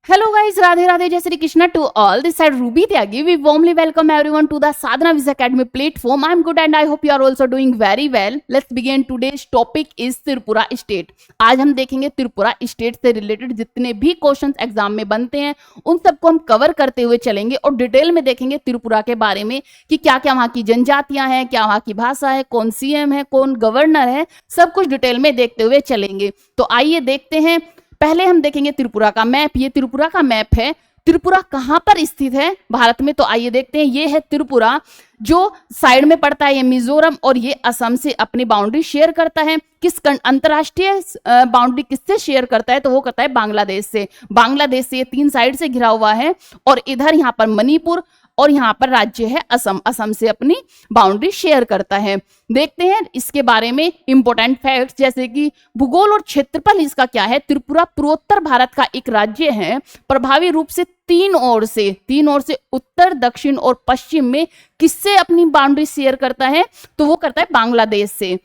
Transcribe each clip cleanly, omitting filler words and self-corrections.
Hello guys, Radhe Radhe, Jai Shri Krishna to all. This side Ruby Tyagi. We warmly welcome everyone to the Sadhana Viz Academy platform. I'm good and I hope you are also doing very well. Let's begin. Today's topic is Tripura state. आज हम देखेंगे Tripura state से related जितने भी questions exam में बनते हैं उन सबको हम कवर करते हुए चलेंगे और डिटेल में देखेंगे त्रिपुरा के बारे में कि क्या क्या वहाँ की जनजातियां हैं, क्या वहाँ की भाषा है, कौन सीएम है, कौन गवर्नर है, सब कुछ डिटेल में देखते हुए चलेंगे. तो आइए देखते हैं. पहले हम देखेंगे त्रिपुरा का मैप. ये त्रिपुरा का मैप है. त्रिपुरा कहां पर स्थित है भारत में, तो आइए देखते हैं. ये है त्रिपुरा, जो साइड में पड़ता है ये मिजोरम और ये असम से अपनी बाउंड्री शेयर करता है. किस अंतरराष्ट्रीय बाउंड्री किससे शेयर करता है, तो वो करता है बांग्लादेश से. बांग्लादेश से ये 3 साइड से घिरा हुआ है और इधर यहाँ पर मणिपुर और यहाँ पर राज्य है असम. असम से अपनी बाउंड्री शेयर करता है. देखते हैं इसके बारे में इंपॉर्टेंट फैक्ट्स, जैसे कि भूगोल और क्षेत्रफल इसका क्या है. त्रिपुरा पूर्वोत्तर भारत का एक राज्य है. प्रभावी रूप से तीन ओर से उत्तर, दक्षिण और पश्चिम में किससे अपनी बाउंड्री शेयर करता है, तो वो करता है बांग्लादेश से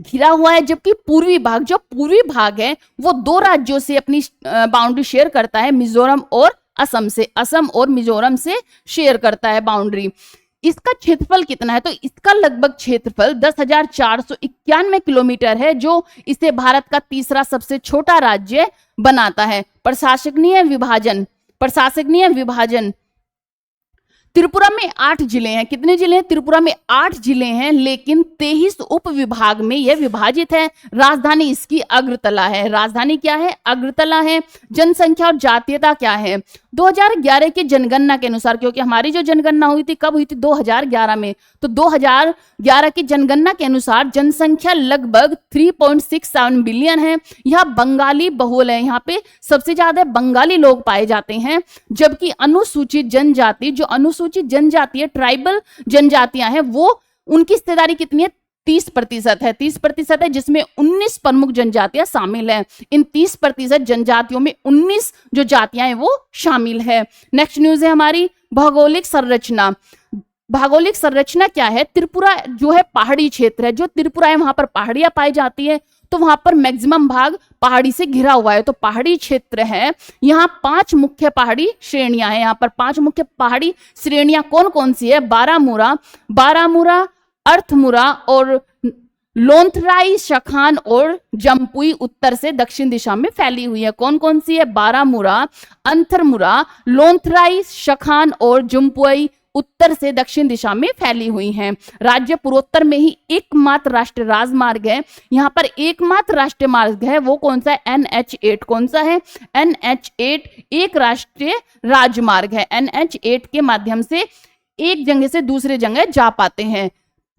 घिरा हुआ है. जबकि पूर्वी भाग है वो 2 राज्यों से अपनी बाउंड्री शेयर करता है, मिजोरम और असम से. असम और मिजोरम से शेयर करता है बाउंड्री. इसका क्षेत्रफल कितना है, तो इसका लगभग क्षेत्रफल 10,491 किलोमीटर है, जो इसे भारत का तीसरा सबसे छोटा राज्य बनाता है. प्रशासकीय विभाजन त्रिपुरा में 8 जिले हैं. कितने जिले हैं, त्रिपुरा में 8 जिले हैं, लेकिन 23 उप विभाग में यह विभाजित है. राजधानी इसकी अगरतला है. राजधानी क्या है, अगरतला है. जनसंख्या और जातीयता क्या है, 2011 की जनगणना के अनुसार, क्योंकि हमारी जो जनगणना हुई थी कब हुई थी, 2011 में, तो 2011 की जनगणना के अनुसार जनसंख्या लगभग 3.67 बिलियन है. यह बंगाली बहुल है. यहाँ पे सबसे ज्यादा बंगाली लोग पाए जाते हैं. जबकि अनुसूचित जनजाति, जो अनुसूचित जनजाति है, ट्राइबल जनजातियां हैं, वो उनकी हिस्सेदारी कितनी है, 30% है. 30% है, जिसमें 19 प्रमुख जनजातियां शामिल हैं. इन 30% जनजातियों में 19 जो जातियां हैं वो शामिल है. नेक्स्ट न्यूज है हमारी भौगोलिक संरचना. भौगोलिक संरचना क्या है, त्रिपुरा जो है पहाड़ी क्षेत्र है. जो त्रिपुरा है वहां पर पहाड़ियां पाई जाती है, तो वहां पर मैक्सिमम भाग पहाड़ी से घिरा हुआ है, तो पहाड़ी क्षेत्र है. यहाँ 5 मुख्य पहाड़ी श्रेणियां हैं. यहाँ पर 5 मुख्य पहाड़ी श्रेणियां कौन कौन सी है, बारामूरा, अर्थमुरा और लोंथराई, शखान और जम्पुई उत्तर से दक्षिण दिशा में फैली हुई है. कौन कौन सी है, बारामूरा, अंथरमुरा, लोंथराई, शखान और जम्पुई उत्तर से दक्षिण दिशा में फैली हुई हैं. राज्य पूर्वोत्तर में ही एकमात्र राष्ट्रीय राजमार्ग है. यहाँ पर एकमात्र राष्ट्रीय मार्ग है, वो कौन सा है, NH8. कौन सा है, NH8 एक राष्ट्रीय राजमार्ग है. NH8 के माध्यम से एक जगह से दूसरे जगह जा पाते हैं.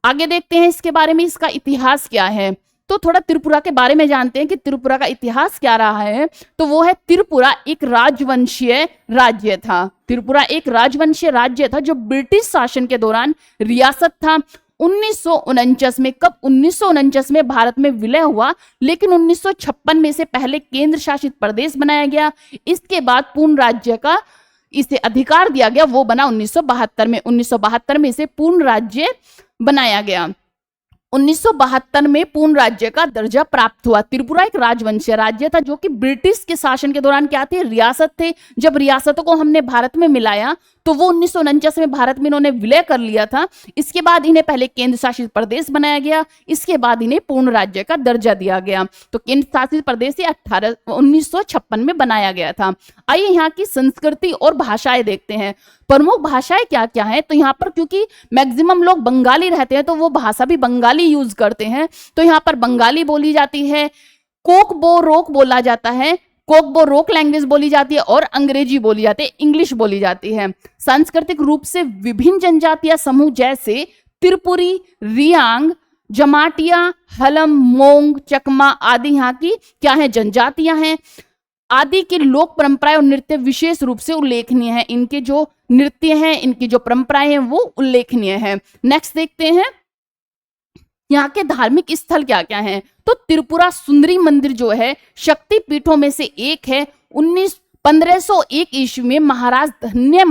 आगे देखते हैं इसके बारे में, इसका इतिहास क्या है. तो थोड़ा त्रिपुरा के बारे में जानते हैं कि त्रिपुरा का इतिहास क्या रहा है. तो वो है, त्रिपुरा एक राजवंशीय राज्य था. त्रिपुरा एक राजवंशीय राज्य था जो ब्रिटिश शासन के दौरान रियासत था. 1949 में, कब, 1949 में भारत में विलय हुआ, लेकिन 1956 में से पहले केंद्र शासित प्रदेश बनाया गया. इसके बाद पूर्ण राज्य का इसे अधिकार दिया गया, वो बना 1972 में. 1972 में इसे पूर्ण राज्य बनाया गया. 1972 में पूर्ण राज्य का दर्जा प्राप्त हुआ. त्रिपुरा एक राजवंशीय राज्य था जो कि ब्रिटिश के शासन के दौरान क्या थे, रियासत थे. जब रियासतों को हमने भारत में मिलाया तो वो 1949 में भारत में इन्होंने विलय कर लिया था. इसके बाद इन्हें पहले केंद्र शासित प्रदेश बनाया गया, इसके बाद इन्हें पूर्ण राज्य का दर्जा दिया गया. तो केंद्र शासित प्रदेश 1956 में बनाया गया था. आइए यहाँ की संस्कृति और भाषाएं देखते हैं. प्रमुख भाषाएं क्या क्या है, तो यहाँ पर क्योंकि मैक्सिमम लोग बंगाली रहते हैं तो वो भाषा भी बंगाली यूज करते हैं. तो यहाँ पर बंगाली बोली जाती है, कोकबोरोक बोला जाता है, कोकबोरोक लैंग्वेज बोली जाती है, और अंग्रेजी बोली जाती है, इंग्लिश बोली जाती है. सांस्कृतिक रूप से विभिन्न जनजातीय समूह जैसे त्रिपुरी, रियांग, जमाटिया, हलम, मोंग, चकमा आदि यहाँ की क्या है, जनजातियां हैं. आदि की लोक परंपराएं और नृत्य विशेष रूप से उल्लेखनीय है. इनके जो नृत्य हैं, इनकी जो परंपराएं हैं वो उल्लेखनीय है. नेक्स्ट देखते हैं यहाँ के धार्मिक स्थल क्या क्या हैं. तो त्रिपुरा सुंदरी मंदिर जो है शक्ति पीठों में से एक है. 1501 ईस्वी में महाराज धन्य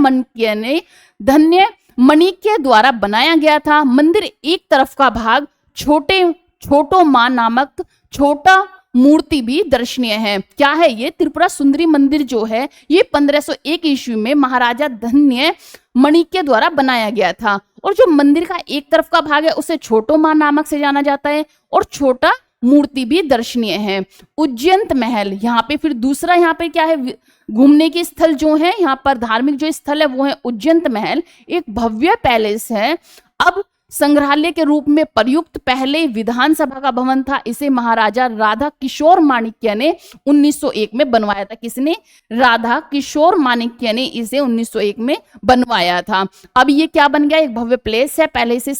मणिक्य द्वारा बनाया गया था. मंदिर एक तरफ का भाग छोटो मां नामक छोटा मूर्ति भी दर्शनीय है। क्या है ये? त्रिपुरा सुंदरी मंदिर जो है ये 1501 ईस्वी में महाराजा धन्य मणि के द्वारा बनाया गया था। और जो मंदिर का एक तरफ का भाग है उसे छोटो मां नामक से जाना जाता है और छोटा मूर्ति भी दर्शनीय है। उज्जैन महल, यहाँ पे फिर दूसरा यहाँ पे क्या है घूमने के स्थल जो है, यहाँ पर धार्मिक जो स्थल है वो है उज्जैन महल। एक भव्य पैलेस है, अब संग्रहालय के रूप में प्रयुक्त। पहले विधानसभा का भवन था, इसे महाराजा राधा किशोर माणिक्य ने 1901 में बनवाया था। किसने? राधा किशोर माणिक्य ने इसे 1901 में बनवाया था। अब ये क्या बन गया? एक भव्य प्लेस है। पहले इसे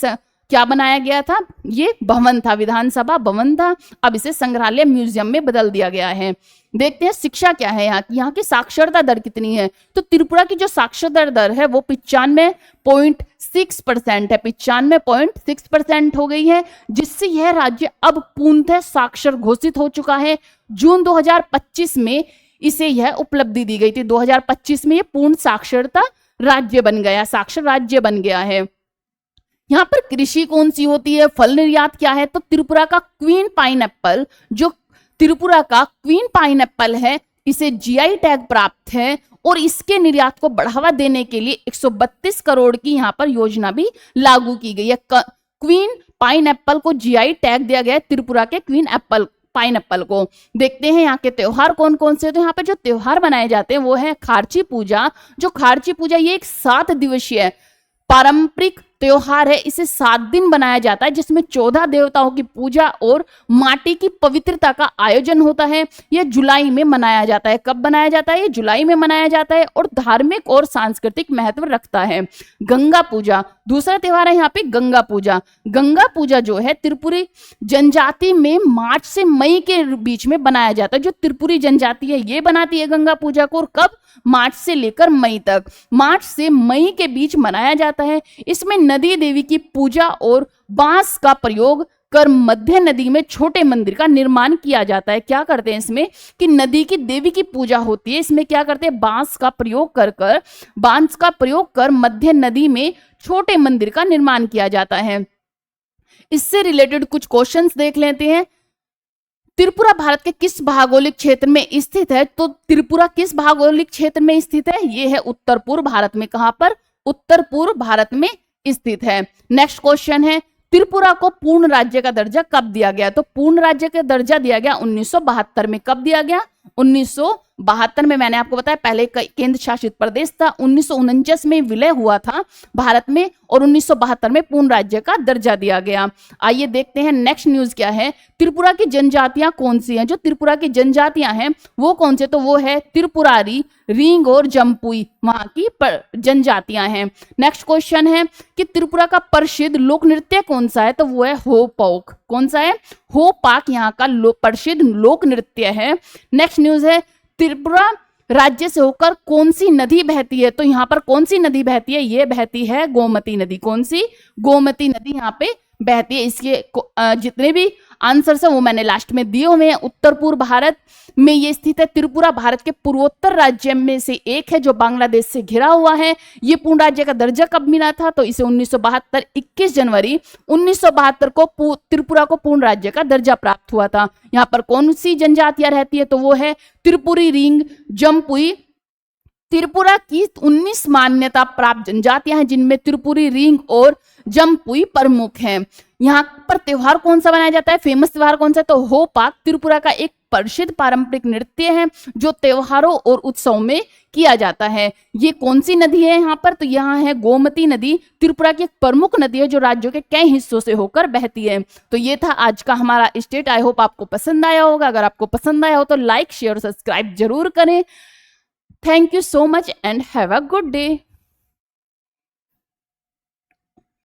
क्या बनाया गया था? ये भवन था, विधानसभा भवन था, अब इसे संग्रहालय म्यूजियम में बदल दिया गया है। देखते हैं शिक्षा क्या है यहाँ की साक्षरता दर कितनी है। तो त्रिपुरा की जो साक्षरता दर है वो 95.6% है, 95.6% हो गई है, जिससे यह राज्य अब पूर्णतः साक्षर घोषित हो चुका है। जून 2025 में इसे यह उपलब्धि दी गई थी। 2025 में ये पूर्ण साक्षरता राज्य बन गया, साक्षर राज्य बन गया है। यहाँ पर कृषि कौन सी होती है? फल निर्यात क्या है? तो त्रिपुरा का क्वीन पाइनएप्पल, जो त्रिपुरा का क्वीन पाइनएप्पल है, इसे जीआई टैग प्राप्त है और इसके निर्यात को बढ़ावा देने के लिए 132 करोड़ की यहाँ पर योजना भी लागू की गई है। क्वीन पाइनएप्पल को जीआई टैग दिया गया है, त्रिपुरा के क्वीन एप्पल पाइनएप्पल को। देखते हैं यहाँ के त्योहार कौन कौन से। तो यहाँ पे जो त्योहार मनाए जाते हैं वो है खार्ची पूजा। जो खार्ची पूजा ये एक 7 दिवसीय पारंपरिक त्योहार है, इसे 7 दिन बनाया जाता है, जिसमें 14 देवताओं की पूजा और माटी की पवित्रता का आयोजन होता है। यह जुलाई में मनाया जाता है। कब मनाया जाता है? ये जुलाई में मनाया जाता है और धार्मिक और सांस्कृतिक महत्व रखता है। गंगा पूजा दूसरा त्योहार है यहाँ पे, गंगा पूजा। गंगा पूजा जो है त्रिपुरी जनजाति में मार्च से मई के बीच में बनाया जाता है। जो त्रिपुरी जनजाति है ये बनाती है गंगा पूजा को, और कब? मार्च से लेकर मई तक, मार्च से मई के बीच मनाया जाता है। इसमें नदी देवी की पूजा और बांस का प्रयोग कर मध्य नदी में छोटे मंदिर का निर्माण किया जाता है। क्या करते हैं इसमें कि नदी की देवी की पूजा होती है, इसमें क्या करते हैं? बांस का प्रयोग कर मध्य नदी में छोटे मंदिर का निर्माण किया जाता है। इससे रिलेटेड कुछ क्वेश्चंस देख लेते हैं। त्रिपुरा भारत के किस भौगोलिक क्षेत्र में स्थित है? तो त्रिपुरा किस भौगोलिक क्षेत्र में स्थित है? ये है उत्तर पूर्व भारत में। कहां पर? उत्तर पूर्व भारत में स्थित है। नेक्स्ट क्वेश्चन है, त्रिपुरा को पूर्ण राज्य का दर्जा कब दिया गया? तो पूर्ण राज्य का दर्जा दिया गया 1972 में। कब दिया गया? 1972 में। मैंने आपको बताया पहले केंद्र शासित प्रदेश था, 1949 में विलय हुआ था भारत में और 1972 में पूर्ण राज्य का दर्जा दिया गया। आइए देखते हैं नेक्स्ट न्यूज क्या है। त्रिपुरा की जनजातियां कौन सी हैं? जो त्रिपुरा की जनजातियां हैं वो कौन से? तो वो है त्रिपुरारी, रींग और जम्पुई, वहां की जनजातियां हैं। नेक्स्ट क्वेश्चन है कि त्रिपुरा का प्रसिद्ध लोक नृत्य कौन सा है? तो वो है हो पौक। कौन सा है? हो पाक यहाँ का प्रसिद्ध लोक नृत्य है। नेक्स्ट न्यूज है, त्रिपुरा राज्य से होकर कौन सी नदी बहती है? तो यहाँ पर कौन सी नदी बहती है? ये बहती है गोमती नदी। कौन सी? गोमती नदी यहाँ पे बहती है। इसके जितने भी आंसर्स है वो मैंने लास्ट में दिए हुए हैं। उत्तर पूर्व भारत में ये स्थित है। त्रिपुरा भारत के पूर्वोत्तर राज्य में से एक है जो बांग्लादेश से घिरा हुआ है। ये पूर्ण राज्य का दर्जा कब मिला था? तो इसे 1972 21 जनवरी 1972 को त्रिपुरा को पूर्ण राज्य का दर्जा प्राप्त हुआ था। यहाँ पर कौन सी जनजातियां रहती है? तो वो है त्रिपुरी, रींग, जम्पुई। त्रिपुरा की 19 मान्यता प्राप्त जनजातियां हैं, जिनमें त्रिपुरी, रींग और जम्पुई प्रमुख हैं। यहाँ पर त्योहार कौन सा मनाया जाता है? फेमस त्योहार कौन सा? तो हो पाक त्रिपुरा का एक प्रसिद्ध पारंपरिक नृत्य है जो त्योहारों और उत्सव में किया जाता है। ये कौन सी नदी है यहाँ पर? तो यहाँ है गोमती नदी। त्रिपुरा की एक प्रमुख नदी है जो राज्यों के कई हिस्सों से होकर बहती है। तो ये था आज का हमारा स्टेट। आई होप आपको पसंद आया होगा। अगर आपको पसंद आया हो तो लाइक, शेयर, सब्सक्राइब जरूर करें। Thank you so much and have a good day.